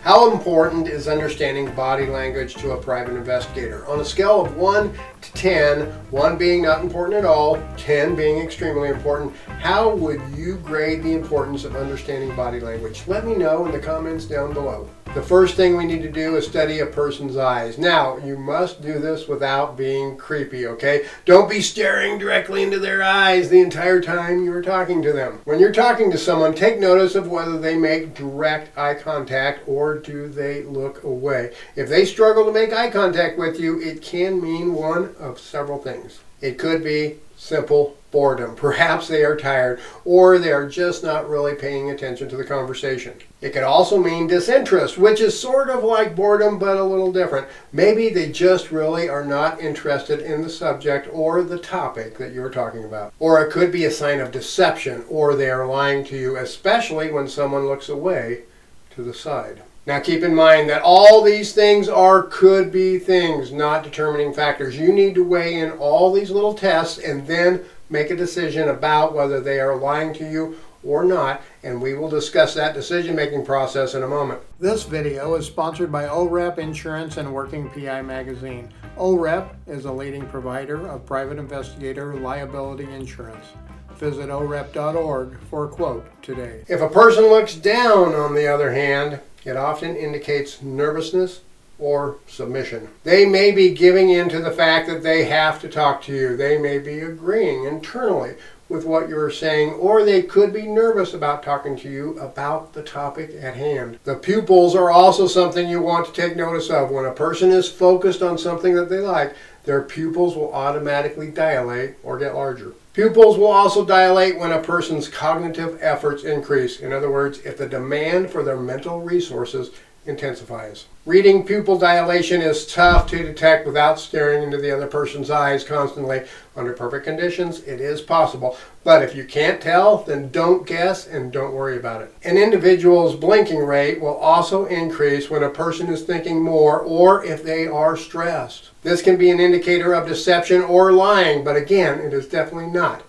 How important is understanding body language to a private investigator? On a scale of 1 to 10, 1 being not important at all, 10 being extremely important, how would you grade the importance of understanding body language? Let me know in the comments down below. The first thing we need to do is study a person's eyes. Now, you must do this without being creepy, okay? Don't be staring directly into their eyes the entire time you are talking to them. When you're talking to someone, take notice of whether they make direct eye contact or do they look away. If they struggle to make eye contact with you, it can mean one of several things. It could be simple boredom. Perhaps they are tired or they are just not really paying attention to the conversation. It could also mean disinterest, which is sort of like boredom but a little different. Maybe they just really are not interested in the subject or the topic that you're talking about. Or it could be a sign of deception or they are lying to you, especially when someone looks away to the side. Now keep in mind that all these things are could be things, not determining factors. You need to weigh in all these little tests and then make a decision about whether they are lying to you or not, and we will discuss that decision-making process in a moment. This video is sponsored by OREP Insurance and Working PI Magazine. OREP is a leading provider of private investigator liability insurance. Visit orep.org for a quote today. If a person looks down, on the other hand, it often indicates nervousness or submission. They may be giving in to the fact that they have to talk to you. They may be agreeing internally with what you're saying, or they could be nervous about talking to you about the topic at hand. The pupils are also something you want to take notice of. When a person is focused on something that they like, their pupils will automatically dilate or get larger. Pupils will also dilate when a person's cognitive efforts increase. In other words, if the demand for their mental resources intensifies. Reading pupil dilation is tough to detect without staring into the other person's eyes constantly. Under perfect conditions, it is possible. But if you can't tell, then don't guess and don't worry about it. An individual's blinking rate will also increase when a person is thinking more or if they are stressed. This can be an indicator of deception or lying, but again, it is definitely not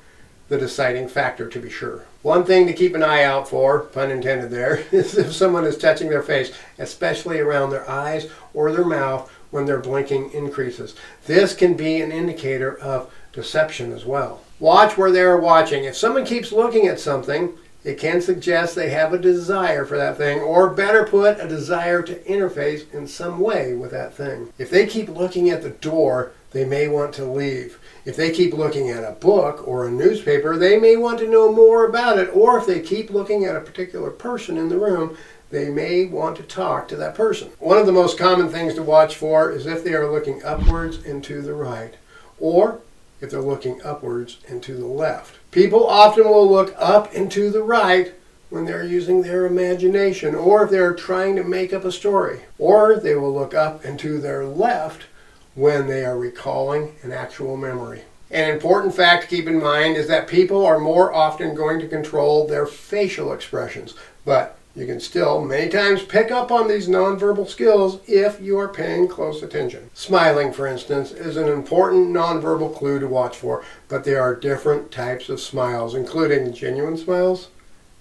the deciding factor, to be sure. One thing to keep an eye out for, pun intended there, is if someone is touching their face, especially around their eyes or their mouth when their blinking increases. This can be an indicator of deception as well. Watch where they are watching. If someone keeps looking at something, it can suggest they have a desire for that thing, or better put, a desire to interface in some way with that thing. If they keep looking at the door, they may want to leave. If they keep looking at a book or a newspaper, they may want to know more about it. Or if they keep looking at a particular person in the room, they may want to talk to that person. One of the most common things to watch for is if they are looking upwards and to the right, or if they're looking upwards and to the left. People often will look up and to the right when they're using their imagination, or if they're trying to make up a story. Or they will look up and to their left when they are recalling an actual memory. An important fact to keep in mind is that people are more often going to control their facial expressions, but you can still many times pick up on these nonverbal skills if you are paying close attention. Smiling, for instance, is an important nonverbal clue to watch for, but there are different types of smiles, including genuine smiles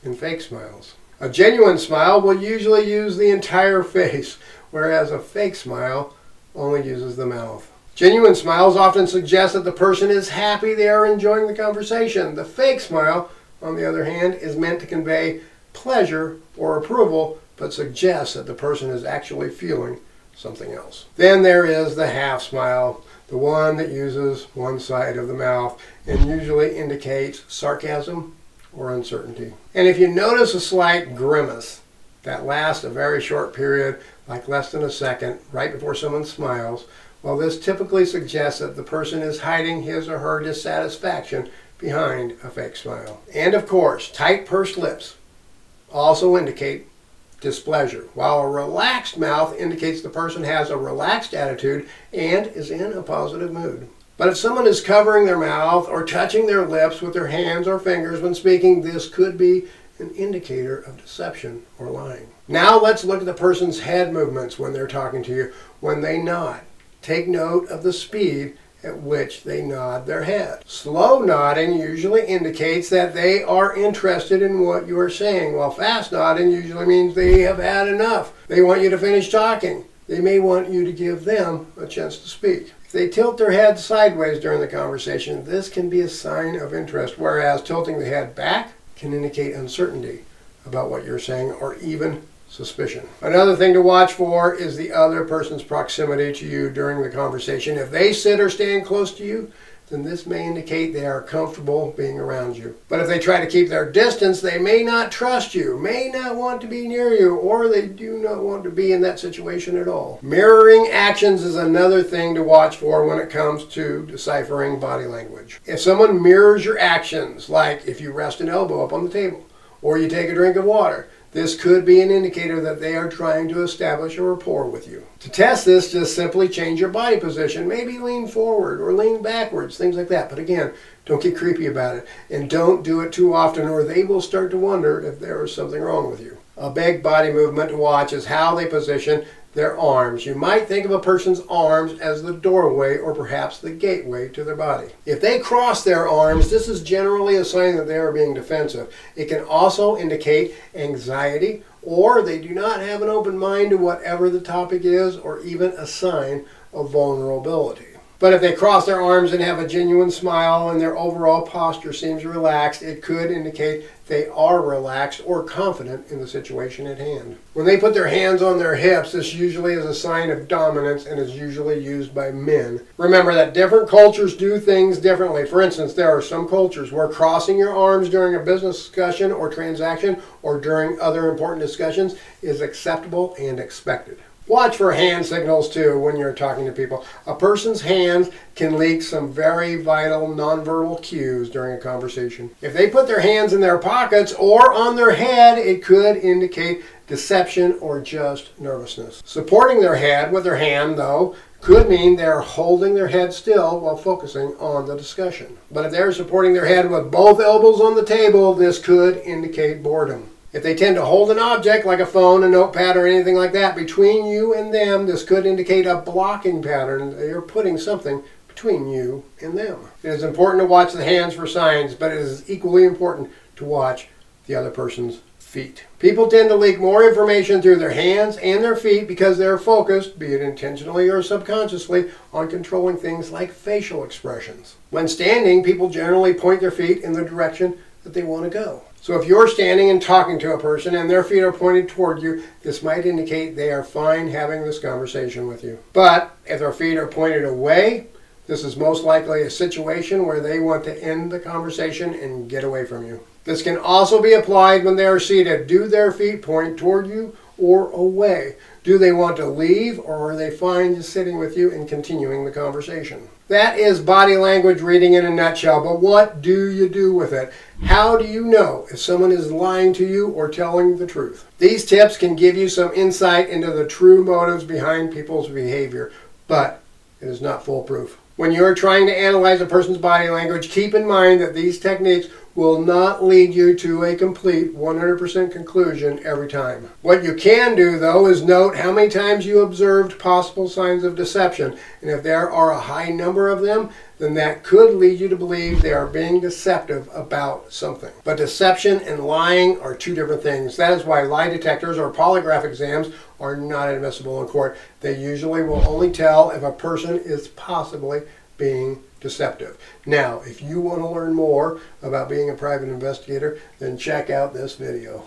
and fake smiles. A genuine smile will usually use the entire face, whereas a fake smile only uses the mouth. Genuine smiles often suggest that the person is happy they are enjoying the conversation. The fake smile, on the other hand, is meant to convey pleasure or approval, but suggests that the person is actually feeling something else. Then there is the half smile, the one that uses one side of the mouth and usually indicates sarcasm or uncertainty. And if you notice a slight grimace that lasts a very short period, like less than a second, right before someone smiles, well, this typically suggests that the person is hiding his or her dissatisfaction behind a fake smile. And of course, tight pursed lips also indicate displeasure, while a relaxed mouth indicates the person has a relaxed attitude and is in a positive mood. But if someone is covering their mouth or touching their lips with their hands or fingers when speaking, this could be an indicator of deception or lying. Now let's look at the person's head movements when they're talking to you. When they nod, take note of the speed at which they nod their head. Slow nodding usually indicates that they are interested in what you are saying, while fast nodding usually means they have had enough. They want you to finish talking. They may want you to give them a chance to speak. If they tilt their head sideways during the conversation, this can be a sign of interest, whereas tilting the head back can indicate uncertainty about what you're saying or even suspicion. Another thing to watch for is the other person's proximity to you during the conversation. If they sit or stand close to you, then this may indicate they are comfortable being around you. But if they try to keep their distance, they may not trust you, may not want to be near you, or they do not want to be in that situation at all. Mirroring actions is another thing to watch for when it comes to deciphering body language. If someone mirrors your actions, like if you rest an elbow up on the table, or you take a drink of water, this could be an indicator that they are trying to establish a rapport with you. To test this, just simply change your body position. Maybe lean forward or lean backwards, things like that. But again, don't get creepy about it. And don't do it too often or they will start to wonder if there is something wrong with you. A big body movement to watch is how they position their arms. You might think of a person's arms as the doorway or perhaps the gateway to their body. If they cross their arms, this is generally a sign that they are being defensive. It can also indicate anxiety, or they do not have an open mind to whatever the topic is, or even a sign of vulnerability. But if they cross their arms and have a genuine smile and their overall posture seems relaxed, it could indicate they are relaxed or confident in the situation at hand. When they put their hands on their hips, this usually is a sign of dominance and is usually used by men. Remember that different cultures do things differently. For instance, there are some cultures where crossing your arms during a business discussion or transaction or during other important discussions is acceptable and expected. Watch for hand signals too when you're talking to people. A person's hands can leak some very vital nonverbal cues during a conversation. If they put their hands in their pockets or on their head, it could indicate deception or just nervousness. Supporting their head with their hand, though, could mean they're holding their head still while focusing on the discussion. But if they're supporting their head with both elbows on the table, this could indicate boredom. If they tend to hold an object like a phone, a notepad, or anything like that between you and them, this could indicate a blocking pattern. They are putting something between you and them. It is important to watch the hands for signs, but it is equally important to watch the other person's feet. People tend to leak more information through their hands and their feet because they're focused, be it intentionally or subconsciously, on controlling things like facial expressions. When standing, people generally point their feet in the direction that they want to go. So if you're standing and talking to a person and their feet are pointed toward you, this might indicate they are fine having this conversation with you. But if their feet are pointed away, this is most likely a situation where they want to end the conversation and get away from you. This can also be applied when they are seated. Do their feet point toward you or away? Do they want to leave, or are they fine just sitting with you and continuing the conversation? That is body language reading in a nutshell, but what do you do with it? How do you know if someone is lying to you or telling the truth? These tips can give you some insight into the true motives behind people's behavior, but it is not foolproof. When you're trying to analyze a person's body language, keep in mind that these techniques will not lead you to a complete 100% conclusion every time. What you can do, though, is note how many times you observed possible signs of deception. And if there are a high number of them, then that could lead you to believe they are being deceptive about something. But deception and lying are two different things. That is why lie detectors or polygraph exams are not admissible in court. They usually will only tell if a person is possibly being deceptive. Now, if you want to learn more about being a private investigator, then check out this video.